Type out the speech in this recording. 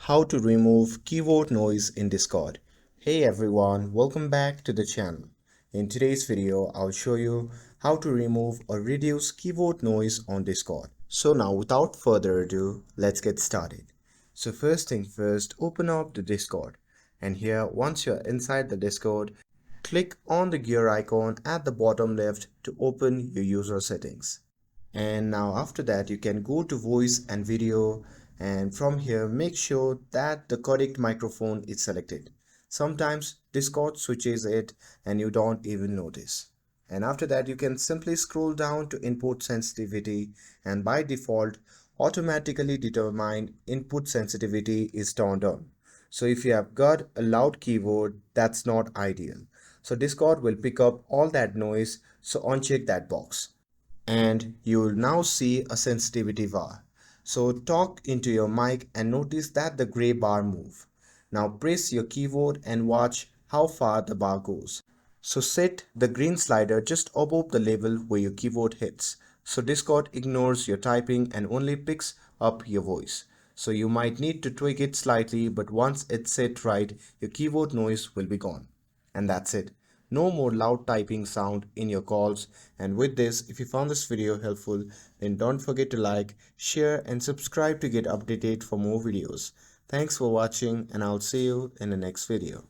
How to remove keyboard noise in Discord. Hey everyone, welcome back to the channel. In today's video, I'll show you how to remove or reduce keyboard noise on Discord. So now without further ado, let's get started. So first thing first, open up the Discord. And here, once you're inside the Discord, click on the gear icon at the bottom left to open your user settings. And now after that you can go to voice and video, and from here make sure that the correct microphone is selected. Sometimes Discord switches it and you don't even notice. And after that you can simply scroll down to input sensitivity, and by default automatically determined input sensitivity is turned on. So if you have got a loud keyboard, that's not ideal. So Discord will pick up all that noise, so uncheck that box and you will now see a sensitivity bar. So talk into your mic and notice that the gray bar move. Now press your keyboard and watch how far the bar goes. So set the green slider just above the level where your keyboard hits. So Discord ignores your typing and only picks up your voice. So you might need to tweak it slightly, but once it's set right, your keyboard noise will be gone. And that's it. No more loud typing sound in your calls. And with this, if you found this video helpful, then don't forget to like, share and subscribe to get updated for more videos. Thanks for watching, and I'll see you in the next video.